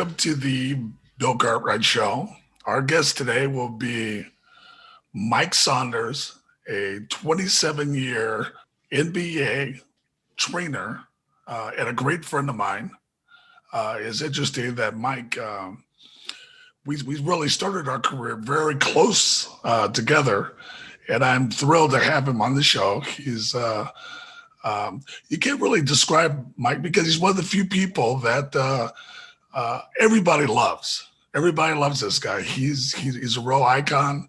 Welcome to the Bill Cartwright Show. Our guest today will be Mike Saunders, a 27-year NBA trainer and a great friend of mine. It's interesting that Mike, we really started our career very close together, and I'm thrilled to have him on the show. He's you can't really describe Mike because he's one of the few people that everybody loves. Everybody loves this guy. He's a real icon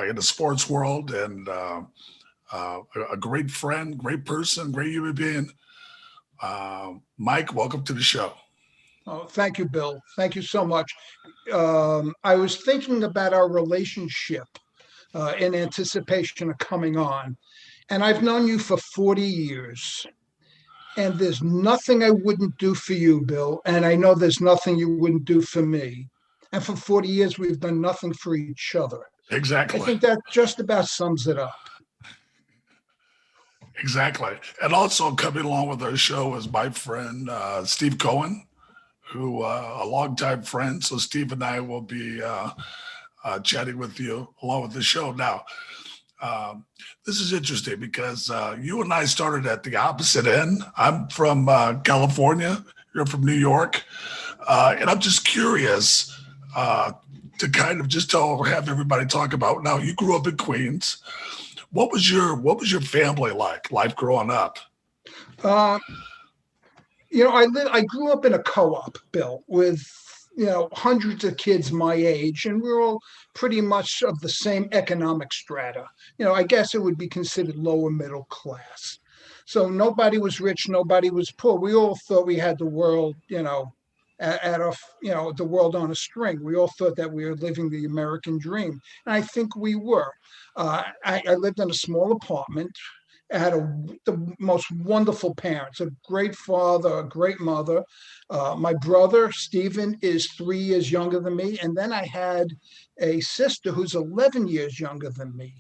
in the sports world, and a great friend, great person, great human being. Mike, welcome to the show. Oh, thank you, Bill. Thank you so much. I was thinking about our relationship in anticipation of coming on. And I've known you for 40 years. And there's nothing I wouldn't do for you, Bill. And I know there's nothing you wouldn't do for me. And for 40 years, we've done nothing for each other. Exactly. I think that just about sums it up. Exactly. And also coming along with our show is my friend, Steve Cohen, who a longtime friend. So Steve and I will be chatting with you along with the show. Now, this is interesting because you and I started at the opposite end. I'm from California. You're from New York. And I'm just curious to kind of just have everybody talk about, now you grew up in Queens. What was your family like, life growing up? I grew up in a co-op, Bill, with hundreds of kids my age, and we're all pretty much of the same economic strata. I guess it would be considered lower middle class. So nobody was rich, nobody was poor. We all thought we had the world, the world on a string. We all thought that we were living the American dream, and I think we were. I lived in a small apartment. I had the most wonderful parents, a great father, a great mother. My brother, Stephen, is 3 years younger than me. And then I had a sister who's 11 years younger than me.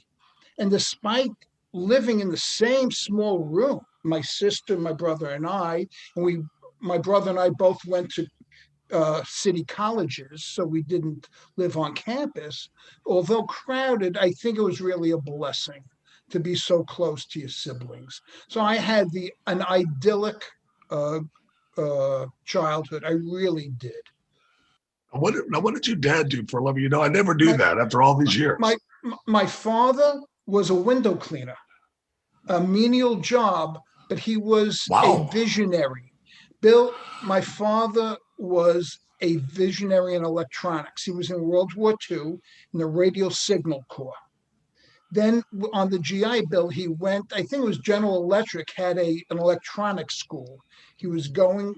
And despite living in the same small room, my sister, my brother, and my brother and I both went to city colleges, so we didn't live on campus. Although crowded, I think it was really a blessing to be so close to your siblings. So I had an idyllic childhood. I really did. What did your dad do for a living? I never knew that after all these years. My father was a window cleaner, a menial job, but he was a visionary. Bill, my father was a visionary in electronics. He was in World War II in the Radio Signal Corps. Then on the GI Bill, he went, I think it was General Electric, had an electronics school. He was going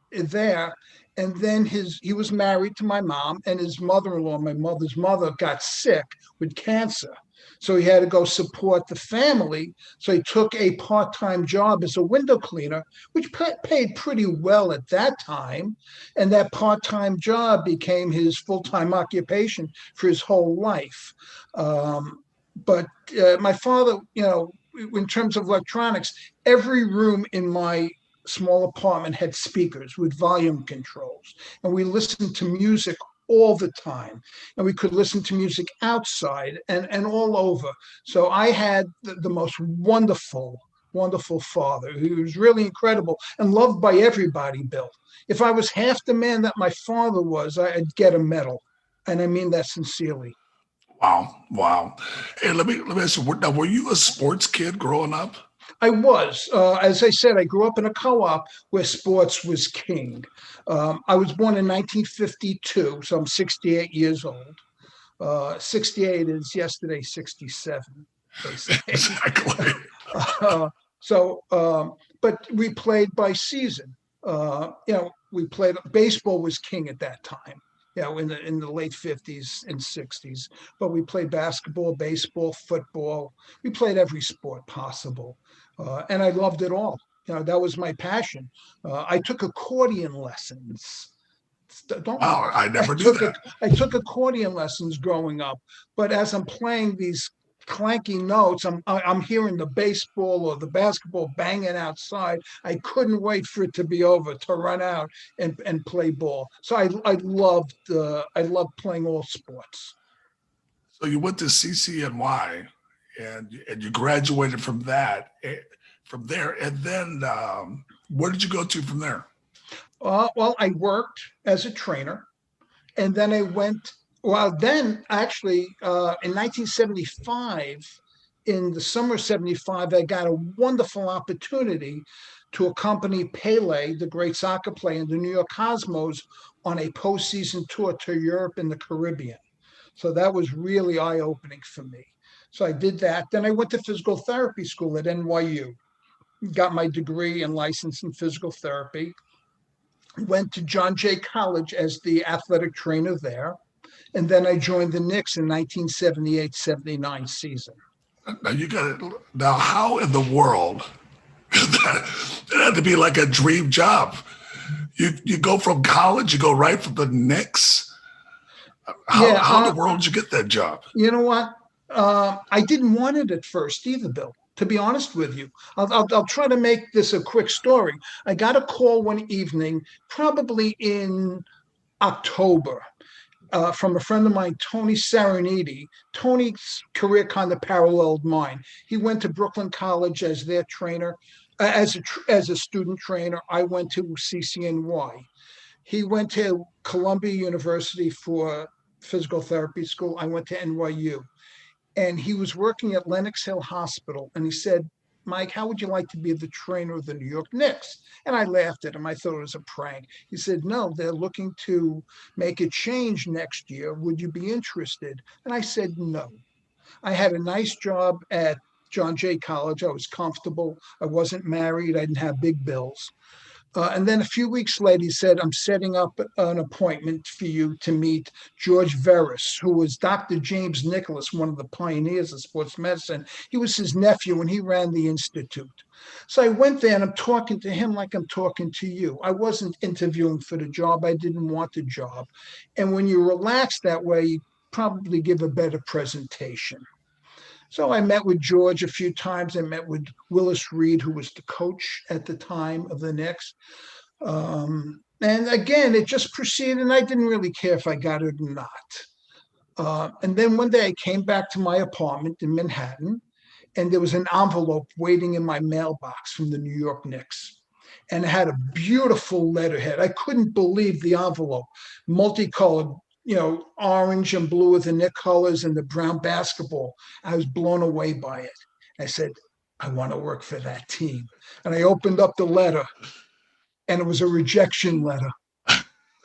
there. And then he was married to my mom, and his mother-in-law, my mother's mother, got sick with cancer. So he had to go support the family. So he took a part-time job as a window cleaner, which paid pretty well at that time. And that part-time job became his full-time occupation for his whole life. But my father, in terms of electronics, every room in my small apartment had speakers with volume controls. And we listened to music all the time. And we could listen to music outside and all over. So I had the most wonderful, wonderful father who was really incredible and loved by everybody, Bill. If I was half the man that my father was, I'd get a medal. And I mean that sincerely. Wow. Hey, let me ask you, now, were you a sports kid growing up? I was. As I said, I grew up in a co-op where sports was king. I was born in 1952, so I'm 68 years old. 68 is yesterday, 67, they say. Exactly. But we played by season. We played, baseball was king at that time. In the late 50s and 60s. But we played basketball, baseball, football. We played every sport possible. And I loved it all. That was my passion. I took accordion lessons. I never knew that. I took accordion lessons growing up. But as I'm playing these clanky notes. I'm hearing the baseball or the basketball banging outside. I couldn't wait for it to be over to run out and play ball. So I loved playing all sports. So you went to CCNY, and you graduated from that, from there, and then where did you go to from there? Well, I worked as a trainer, and then I went. Well, then actually, in 1975, in the summer of 75, I got a wonderful opportunity to accompany Pele, the great soccer player, and the New York Cosmos on a postseason tour to Europe and the Caribbean. So that was really eye-opening for me. So I did that. Then I went to physical therapy school at NYU, got my degree and license in physical therapy, went to John Jay College as the athletic trainer there. And then I joined the Knicks in 1978-79 season. Now you got it. Now, how in the world that had to be like a dream job? You go from college, you go right from the Knicks. How in the world did you get that job? You know what? I didn't want it at first either, Bill. To be honest with you, I'll try to make this a quick story. I got a call one evening, probably in October, from a friend of mine, Tony Sereniti. Tony's career kind of paralleled mine. He went to Brooklyn College as their trainer, as a student trainer. I went to CCNY. He went to Columbia University for physical therapy school. I went to NYU. And he was working at Lenox Hill Hospital. And he said, Mike, how would you like to be the trainer of the New York Knicks? And I laughed at him. I thought it was a prank. He said, no, they're looking to make a change next year. Would you be interested? And I said, no. I had a nice job at John Jay College. I was comfortable. I wasn't married. I didn't have big bills. And then a few weeks later, he said, I'm setting up an appointment for you to meet George Veris, who was Dr. James Nicholas, one of the pioneers of sports medicine. He was his nephew, and he ran the institute. So I went there, and I'm talking to him like I'm talking to you. I wasn't interviewing for the job. I didn't want the job. And when you relax that way, you probably give a better presentation. So I met with George a few times. I met with Willis Reed, who was the coach at the time of the Knicks. And again, it just proceeded, and I didn't really care if I got it or not. And then one day I came back to my apartment in Manhattan, and there was an envelope waiting in my mailbox from the New York Knicks. And it had a beautiful letterhead. I couldn't believe the envelope, multicolored, orange and blue with the Knick colors and the brown basketball. I was blown away by it. I said, I want to work for that team. And I opened up the letter, and it was a rejection letter.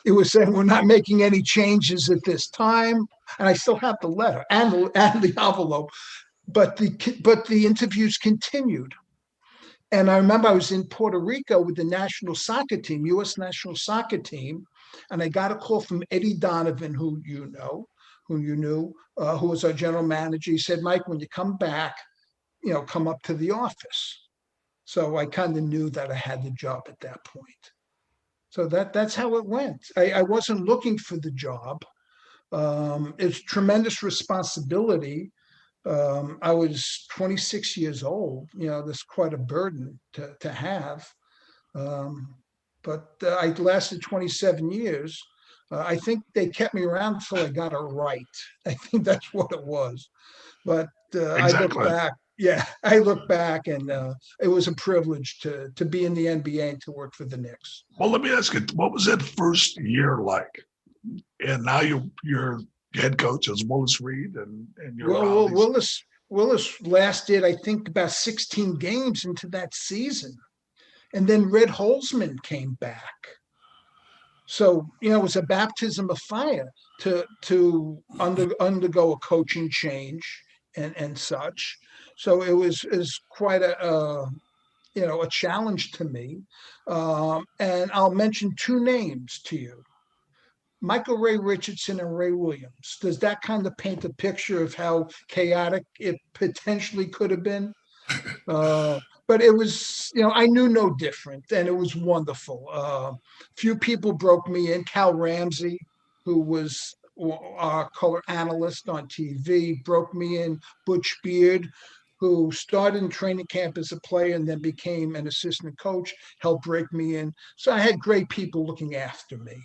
It was saying, we're not making any changes at this time. And I still have the letter and the envelope. But the interviews continued. And I remember I was in Puerto Rico with the national soccer team, U.S. national soccer team. And I got a call from Eddie Donovan, who you knew, who was our general manager. He said, Mike, when you come back, come up to the office. So I kind of knew that I had the job at that point. So that's how it went. I wasn't looking for the job. It's tremendous responsibility. I was 26 years old. That's quite a burden to have. But I lasted 27 years. I think they kept me around until I got it right. I think that's what it was. But Exactly. I look back, and it was a privilege to be in the NBA and to work for the Knicks. Well, let me ask you, what was that first year like? And now you're head coach as Willis Reed, and you're Willis lasted, I think, about 16 games into that season. And then Red Holzman came back. So, it was a baptism of fire to undergo a coaching change and such. So it was quite a challenge to me. And I'll mention two names to you: Michael Ray Richardson and Ray Williams. Does that kind of paint a picture of how chaotic it potentially could have been? But it was, I knew no different, and it was wonderful. Few people broke me in. Cal Ramsey, who was color analyst on TV, broke me in. Butch Beard, who started in training camp as a player and then became an assistant coach, helped break me in. So I had great people looking after me.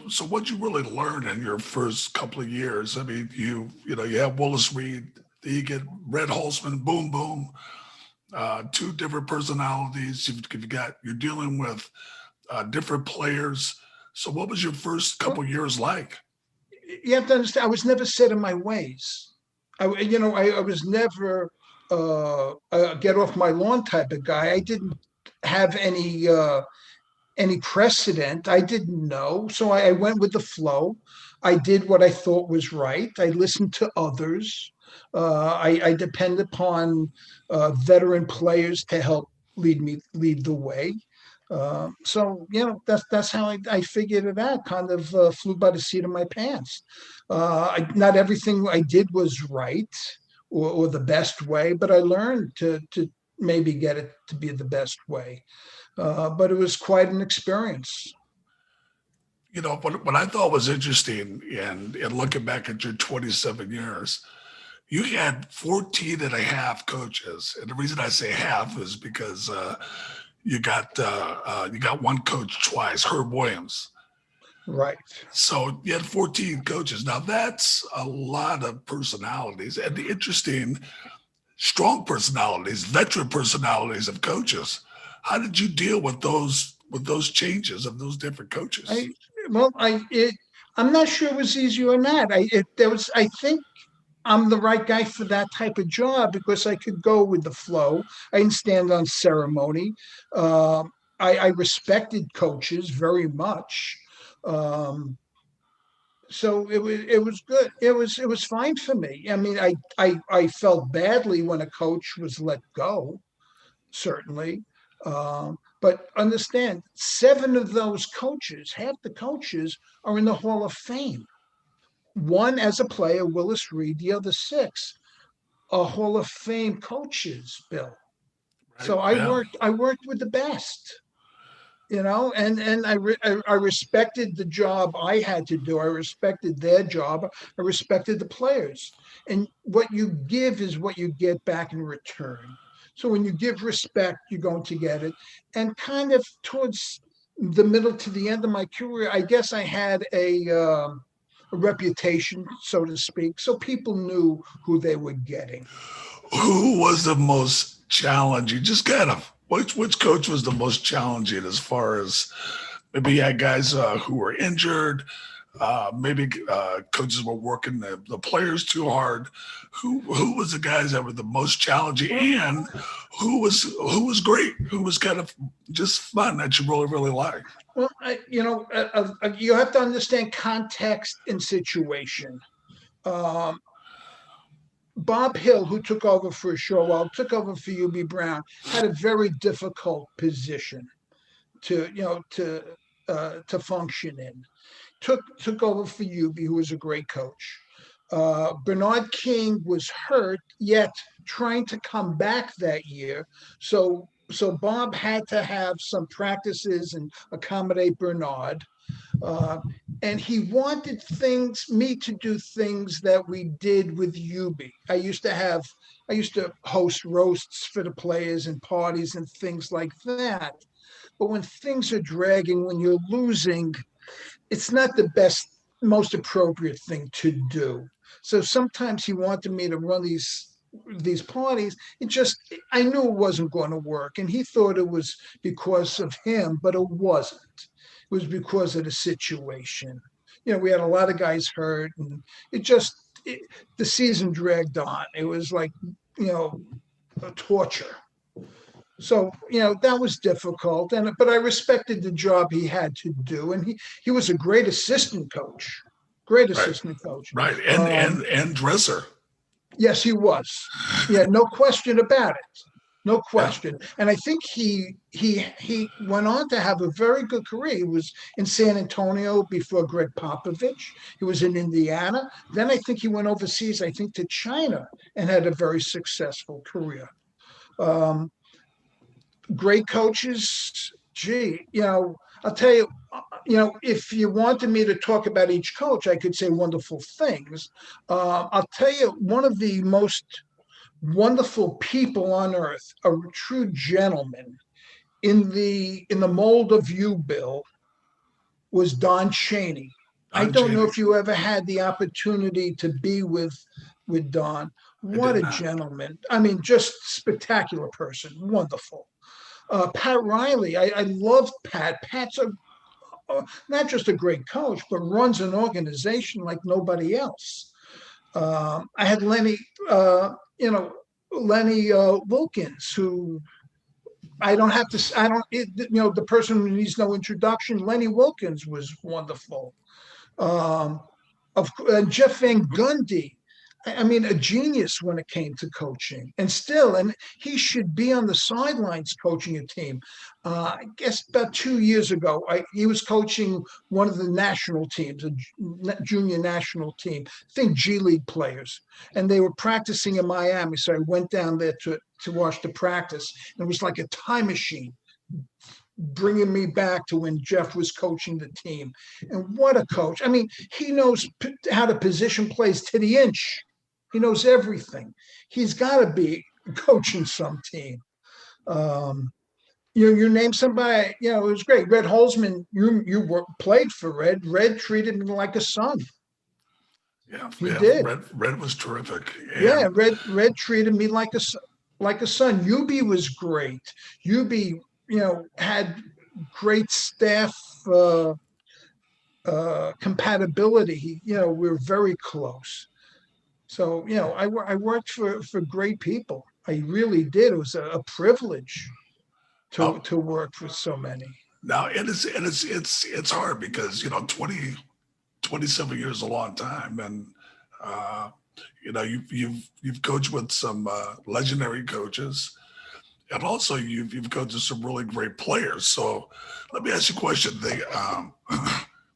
So what you really learn in your first couple of years? I mean, you have Willis Reed, then you get Red Holzman, boom, boom, two different personalities. You're dealing with different players. So what was your first Well, couple of years like? you have to understand, I was never set in my ways. I was never a get off my lawn type of guy. I didn't have any precedent. I didn't know. So I went with the flow. I did what I thought was right. I listened to others. I depend upon veteran players to help lead the way. So that's how I figured it out. Kind of flew by the seat of my pants. Not everything I did was right or the best way, but I learned to maybe get it to be the best way. But it was quite an experience. What I thought was interesting in looking back at your 27 years, you had 14 and a half coaches. And the reason I say half is because you got one coach twice, Herb Williams. Right. So you had 14 coaches. Now that's a lot of personalities and the interesting, strong personalities, veteran personalities of coaches. How did you deal with those changes of those different coaches? I well, I'm not sure it was easy or not. I think I'm the right guy for that type of job because I could go with the flow. I didn't stand on ceremony. I respected coaches very much. Um, so it was good. It was fine for me. I mean, I felt badly when a coach was let go, certainly. But understand, seven of those coaches, half the coaches, are in the Hall of Fame. One as a player, Willis Reed, the other six are Hall of Fame coaches, Bill. Right? So Yeah. I worked with the best, and I respected the job I had to do. I respected their job. I respected the players. And what you give is what you get back in return. So when you give respect, you're going to get it. And kind of towards the middle to the end of my career, I guess I had a reputation, so to speak. So people knew who they were getting. Who was the most challenging? Just kind of which coach was the most challenging as far as maybe you had guys who were injured, maybe coaches were working the players too hard. Who was the guys that were the most challenging, Well, and who was great? Who was kind of just fun that you really really liked? you have to understand context and situation. Um, Bob Hill, who took over for Showell, took over for UB Brown, had a very difficult position to function in. Took over for UB, who was a great coach. Bernard King was hurt, yet trying to come back that year. So Bob had to have some practices and accommodate Bernard. Uh, and he wanted me to do things that we did with UB. I used to host roasts for the players and parties and things like that. But when things are dragging, when you're losing, it's not the best, most appropriate thing to do. So sometimes he wanted me to run these parties. I knew it wasn't going to work, and he thought it was because of him, but it wasn't. It was because of the situation. We had a lot of guys hurt, and it just it, the season dragged on. It was like you know a torture. So that was difficult, but I respected the job he had to do, and he was a great assistant coach, great Right, assistant coach. right, and dresser. Yes, he was. Yeah, no question about it. No Yeah. question. And I think he went on to have a very good career. He was in San Antonio before Greg Popovich. He was in Indiana. Then I think he went overseas, I think to China, and had a very successful career. Um, Great coaches. Gee, I'll tell you, if you wanted me to talk about each coach, I could say wonderful things. I'll tell you, one of the most wonderful people on earth, a true gentleman in the mold of you, Bill, was Don Chaney. I Don don't know Chaney. if you ever had the opportunity to be with Don. I What did a not. gentleman. I mean, just spectacular person. Wonderful. Pat Riley, I love Pat. Pat's not just a great coach, but runs an organization like nobody else. I had Lenny Wilkins, who I don't have to, I don't, the person who needs no introduction, Lenny Wilkins was wonderful. Um, Jeff Van Gundy, I mean, a genius when it came to coaching, and he should be on the sidelines coaching a team. I guess about 2 years ago, he was coaching one of the national teams, a junior national team, I think G League players, and they were practicing in Miami. So I went down there to watch the practice, and it was like a time machine bringing me back to when Jeff was coaching the team. And what a coach. I mean, he knows how to position plays to the inch. He knows everything. He's got to be coaching some team. You name somebody, it was great. Red Holzman, played for Red. Red treated me like a son. Yeah, He did. Red was terrific. And yeah, Red treated me like a son. Yubi was great. Yubi, had great staff compatibility. We're very close. So, I worked for great people. I really did. It was a privilege to work for so many. now it's hard because 27 years is a long time, and you've coached with some legendary coaches, and also you've coached with some really great players. So let me ask you a question.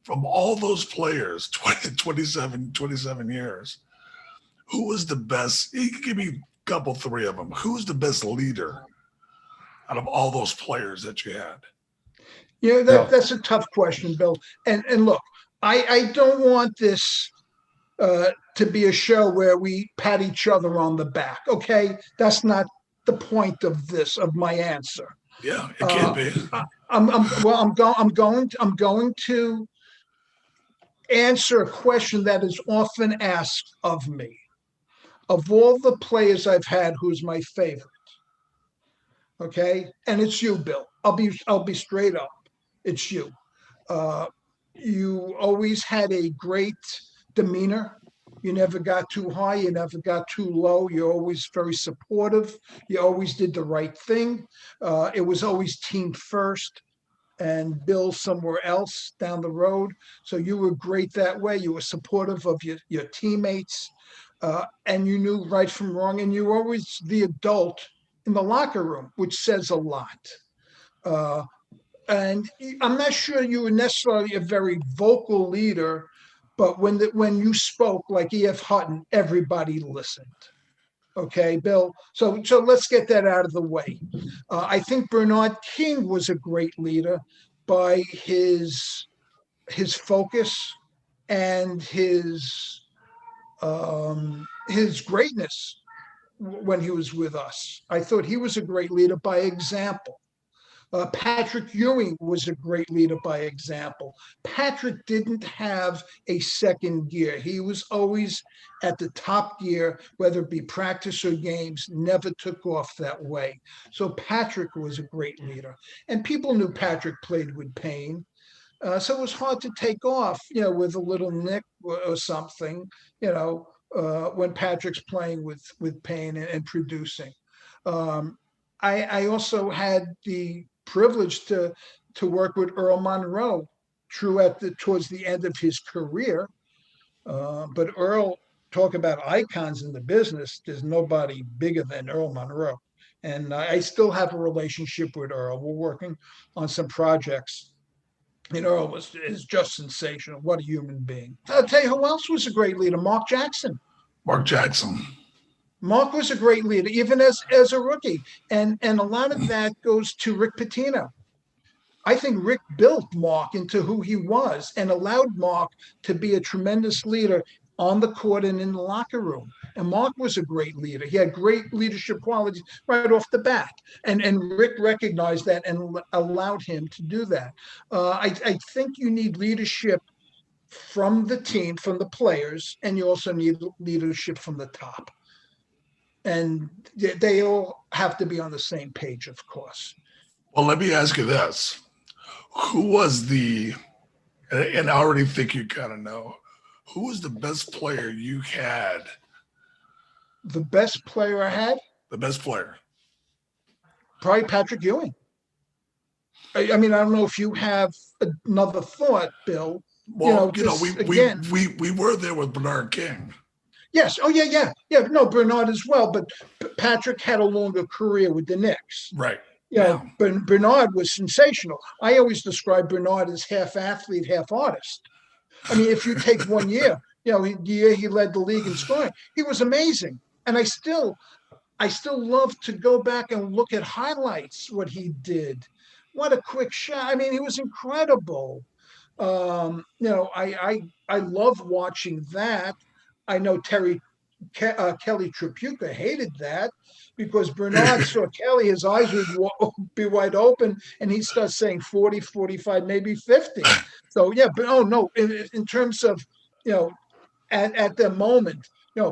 From all those players, 27 years, who was the best? You can give me a couple, three of them. Who's the best leader out of all those players that you had? That's a tough question, Bill. And look, I don't want this to be a show where we pat each other on the back. Okay, that's not the point of my answer. Yeah, it can't be. I'm going to answer a question that is often asked of me. Of all the players I've had, who's my favorite? Okay, and it's you, Bill. I'll be straight up. It's you. You always had a great demeanor. You never got too high. You never got too low. You're always very supportive. You always did the right thing. It was always team first and Bill somewhere else down the road. So you were great that way. You were supportive of your teammates, and you knew right from wrong. And you were always the adult in the locker room, which says a lot. And I'm not sure you were necessarily a very vocal leader, but when you spoke like E.F. Hutton, everybody listened. Okay, Bill. So let's get that out of the way. I think Bernard King was a great leader by his focus and his greatness when he was with us. I thought he was a great leader by example. Patrick Ewing was a great leader by example. Patrick didn't have a second gear. He was always at the top gear, whether it be practice or games, never took off that way. So Patrick was a great leader. And people knew Patrick played with pain. So it was hard to take off, with a little nick or something, when Patrick's playing with pain and producing. I also had the privilege to work with Earl Monroe, towards the end of his career. But Earl, talk about icons in the business. There's nobody bigger than Earl Monroe, and I still have a relationship with Earl. We're working on some projects. And Earl is just sensational. What a human being! I'll tell you who else was a great leader. Mark Jackson. Mark Jackson. Mark was a great leader, even as a rookie. And a lot of that goes to Rick Pitino. I think Rick built Mark into who he was and allowed Mark to be a tremendous leader on the court and in the locker room. And Mark was a great leader. He had great leadership qualities right off the bat. And Rick recognized that and allowed him to do that. I think you need leadership from the team, from the players, and you also need leadership from the top. And they all have to be on the same page, of course. Well, let me ask you this. Who was and I already think you kind of know, who was the best player you had? The best player I had? The best player. Probably Patrick Ewing. I mean, I don't know if you have another thought, Bill. Well, we were there with Bernard King. Yes. Oh, yeah. No, Bernard as well. But Patrick had a longer career with the Knicks. Right. Yeah. Bernard was sensational. I always describe Bernard as half athlete, half artist. I mean, if you take 1 year, the year he led the league in scoring, he was amazing. And I still love to go back and look at highlights, what he did. What a quick shot. I mean, he was incredible. I love watching that. I know Kelly Tripucka hated that because Bernard saw Kelly, his eyes would be wide open, and he'd start saying 40, 45, maybe 50. So, yeah, but in terms of, at the moment,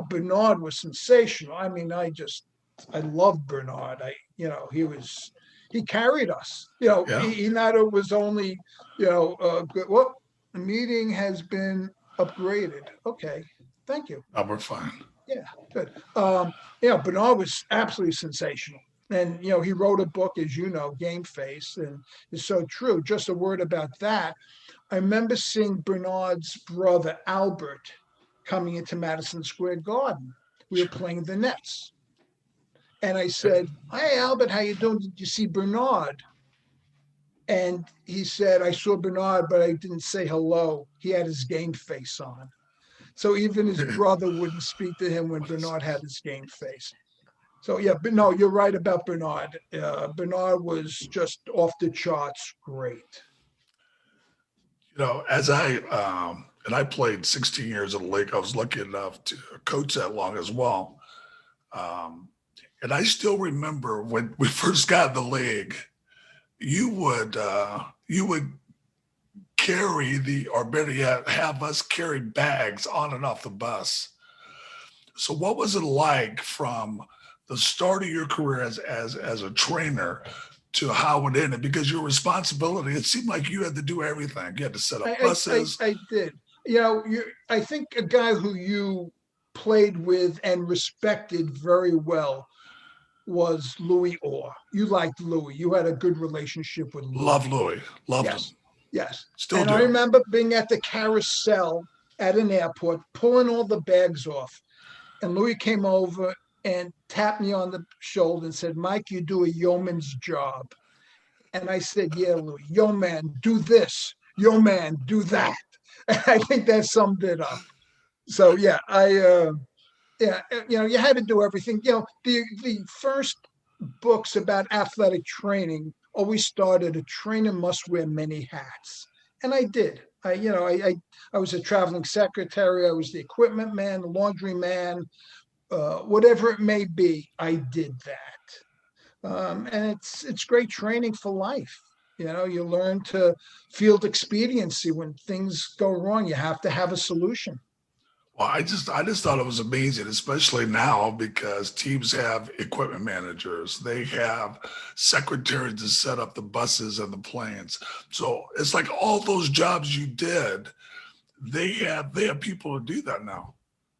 Bernard was sensational. I mean, I loved Bernard. He carried us. He not was only, good. Well, the meeting has been upgraded. Okay. Thank you. Oh, we're fine. Yeah, good. Bernard was absolutely sensational. And, he wrote a book, as you know, Game Face, and it's so true. Just a word about that. I remember seeing Bernard's brother, Albert, coming into Madison Square Garden. We were playing the Nets. And I said, "Hey, Albert, how you doing? Did you see Bernard?" And he said, "I saw Bernard, but I didn't say hello. He had his game face on." So even his brother wouldn't speak to him when Bernard had his game face. So, yeah, but no, you're right about Bernard. Bernard was just off the charts great. As I played 16 years in the league, I was lucky enough to coach that long as well. And I still remember when we first got in the league, you would carry or better yet, have us carry bags on and off the bus. So what was it like from the start of your career as a trainer to how it ended? Because your responsibility, it seemed like you had to do everything. You had to set up buses. I did. I think a guy who you played with and respected very well was Louis Orr. You liked Louis. You had a good relationship with Louis. Love Louis. Loved him. Yes. Still and do. I remember being at the carousel at an airport, pulling all the bags off. And Louis came over and tapped me on the shoulder and said, "Mike, you do a yeoman's job." And I said, "Yeah, Louis, yo man, do this. Yo man, do that." And I think that summed it up. So, yeah, you had to do everything. The first books about athletic training always started, a trainer must wear many hats. And I did. I was a traveling secretary. I was the equipment man, the laundry man, whatever it may be. I did that. And it's great training for life. You learn to field expediency when things go wrong. You have to have a solution. Well, I just thought it was amazing, especially now because teams have equipment managers. They have secretaries to set up the buses and the planes. So it's like all those jobs you did, they have people to do that now.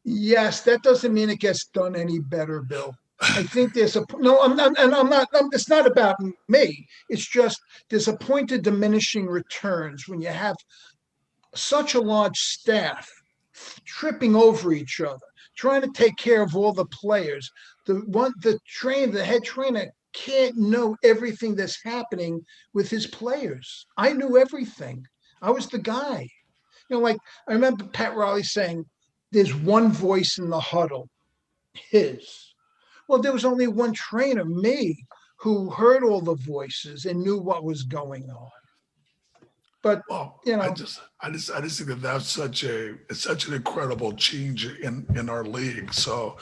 Yes, that doesn't mean it gets done any better, Bill. I think there's it's not about me. It's just there's a point of diminishing returns when you have such a large staff tripping over each other, trying to take care of all the players. The head trainer can't know everything that's happening with his players. I knew everything. I was the guy. Like I remember Pat Riley saying, "There's one voice in the huddle, his." Well, there was only one trainer, me, who heard all the voices and knew what was going on. But Well, you I know, just, I just think that that's it's such an incredible change in our league. So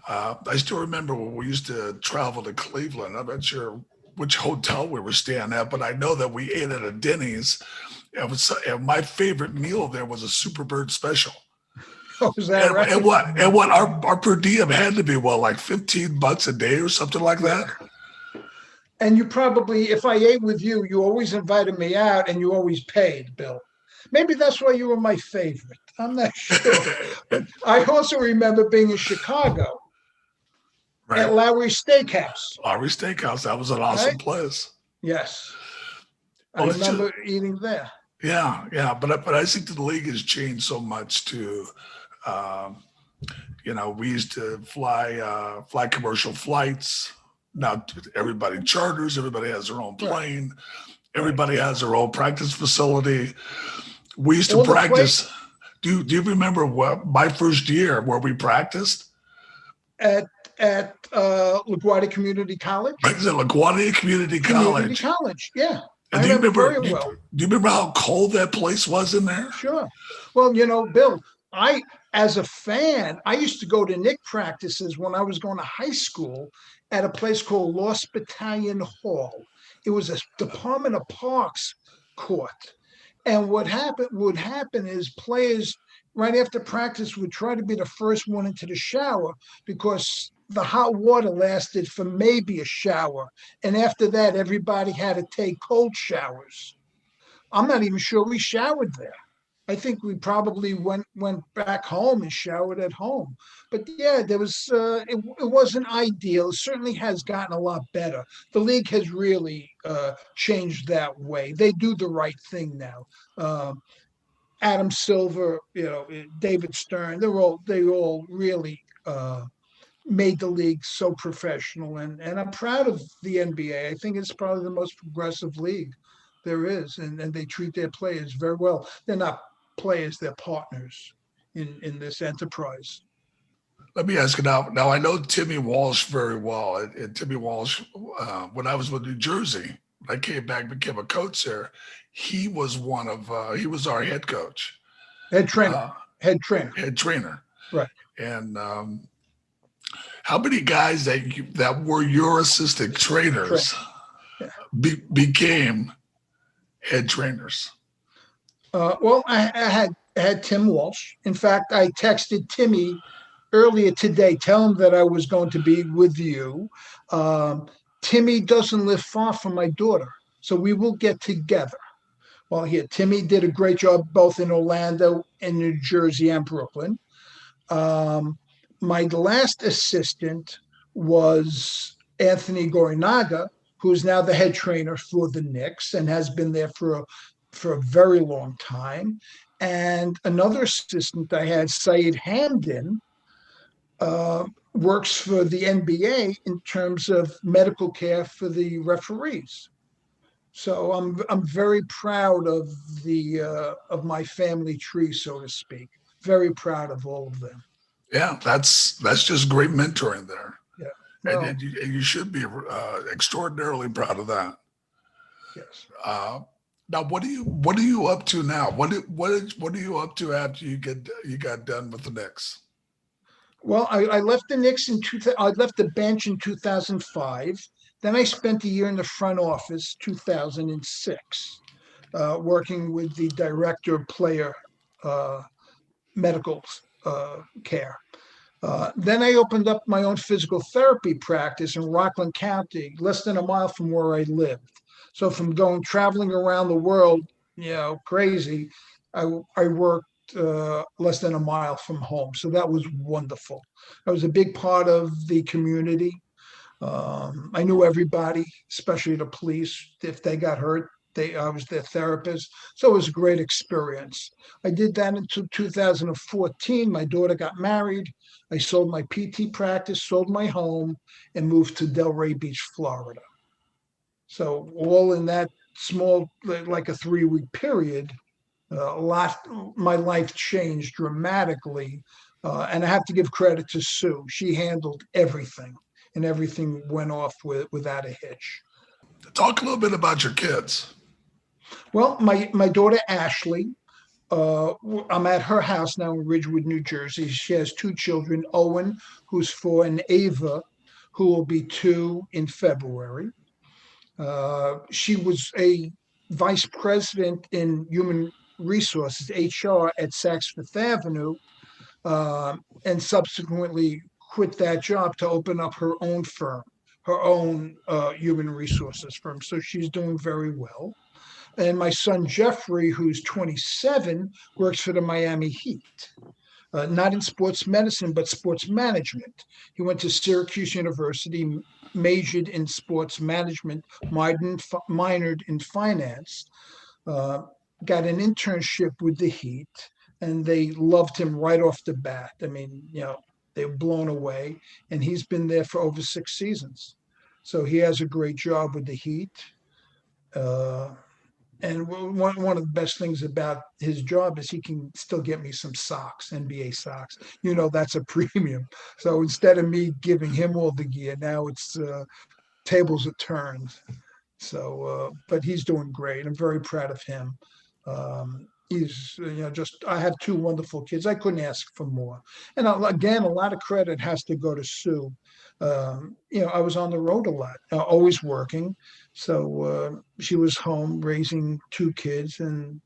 I still remember when we used to travel to Cleveland. I'm not sure which hotel we were staying at, but I know that we ate at a Denny's. And my favorite meal there was a Superbird special. oh, is that right? And what our per diem had to be what, like $15 a day or something like Yeah. that. And you probably, if I ate with you, you always invited me out and you always paid, Bill. Maybe that's why you were my favorite. I'm not sure. But I also remember being in Chicago Right. at Lowry's Steakhouse, Lowry Steakhouse. That was an right? awesome place. Yes. I Well, it's just, remember eating there. yeah, yeah. But I think the league has changed so much to, um, we used to fly commercial flights. Now everybody charters. Everybody has their own Right, plane. right. Everybody has their own practice facility. We used to All the play practice. Do you remember what my first year where we practiced? at LaGuardia Community College. Practiced at LaGuardia Community Community College. College. Yeah, And I remember very well. do you remember how cold that place was in there? Sure. Well, Bill, I, as a fan, I used to go to Nick practices when I was going to high school at a place called Lost Battalion Hall. It was a Department of Parks court. And what happened would happen is players right after practice would try to be the first one into the shower because the hot water lasted for maybe a shower. And after that, everybody had to take cold showers. I'm not even sure we showered there. I think we probably went back home and showered at home. But yeah, there was it wasn't ideal. It certainly has gotten a lot better. The league has really changed that way. They do the right thing now. Uh, Adam Silver, David Stern, they all really made the league so professional, and I'm proud of the NBA. I think it's probably the most progressive league there is, and they treat their players very well. They're not players, they're partners in this enterprise. Let me ask you now. Now I know Timmy Walsh very well, and Timmy Walsh, when I was with New Jersey, when I came back, became a coach there. He was our head coach, Head trainer, uh, head trainer, head trainer, right? and how many guys that were your assistant Trainer. trainers Yeah. became head trainers? Well, I had Tim Walsh. In fact, I texted Timmy earlier today, tell him that I was going to be with you. Um, Timmy doesn't live far from my daughter, so we will get together. Well, here, Timmy did a great job both in Orlando and New Jersey and Brooklyn. Um, my last assistant was Anthony Gorinaga, who is now the head trainer for the Knicks and has been there for a very long time. And another assistant I had, Saeed Hamden, uh, works for the NBA in terms of medical care for the referees. So I'm very proud of my family tree, so to speak. Very proud of all of them. Yeah, that's just great mentoring there, Yeah. and, Well, you should be extraordinarily proud of that. yes. Uh, Now, what are you up to now? What are you up to after you got done with the Knicks? Well, I left the Knicks in I left the bench in 2005. Then I spent a year in the front office, 2006, working with the director of player uh, medical care. Then I opened up my own physical therapy practice in Rockland County, less than a mile from where I lived. So from going traveling around the world, crazy, I worked less than a mile from home. So that was wonderful. I was a big part of the community. I knew everybody, especially the police. If they got hurt, I was their therapist. So it was a great experience. I did that until 2014. My daughter got married. I sold my PT practice, sold my home, and moved to Delray Beach, Florida. So all in that small, like a 3-week period, a lot. My life changed dramatically, and I have to give credit to Sue. She handled everything, and everything went off without a hitch. Talk a little bit about your kids. Well, my daughter Ashley, I'm at her house now in Ridgewood, New Jersey. She has two children, Owen, who's 4, and Ava, who will be 2 in February. She was a vice president in human resources, HR, at Saks Fifth Avenue, and subsequently quit that job to open up her own firm, her own human resources firm. So she's doing very well. And my son Jeffrey, who's 27, works for the Miami Heat. Not in sports medicine, but sports management. He went to Syracuse University, majored in sports management, minored in finance, got an internship with the Heat, and they loved him right off the bat. I mean, they were blown away, and he's been there for over 6 seasons. So he has a great job with the Heat. And one of the best things about his job is he can still get me some socks, NBA socks. That's a premium. So instead of me giving him all the gear, now it's tables are turned. So, but he's doing great. I'm very proud of him. He's, I have 2 wonderful kids. I couldn't ask for more. And again, a lot of credit has to go to Sue. I was on the road a lot, always working. So she was home raising 2 kids, and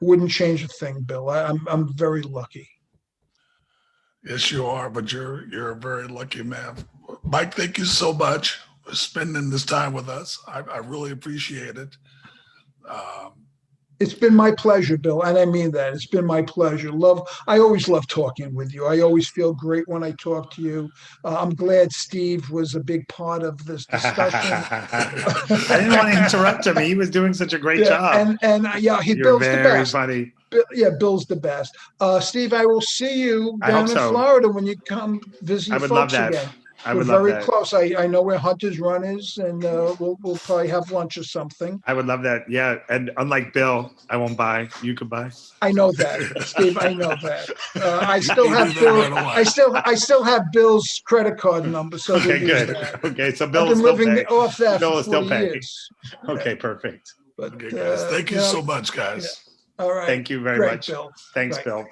wouldn't change a thing, Bill. I'm very lucky. Yes, you are, but you're a very lucky man. Mike, thank you so much for spending this time with us. I really appreciate it. It's been my pleasure, Bill, and I mean that. It's been my pleasure. I always love talking with you. I always feel great when I talk to you. I'm glad Steve was a big part of this discussion. I didn't want to interrupt him. He was doing such a great job. And You're Bill's the very best. funny. Bill's the best. Steve, I will see you down in Florida when you come visit your folks again. We're very close. I know where Hunter's Run is, and we'll probably have lunch or something. I would love that. Yeah, and unlike Bill, I won't buy. You could buy. I know that, Steve. I know that. I still have Bill. I still have Bill's credit card number. So okay, good. That. Okay, so Bill is still living pay. off that Bill for is still 40 paying. years. Okay, perfect. But, Okay, guys. Thank you so much, guys. All right. Thank you very Great, much. Bill. Thanks, Right. Bill.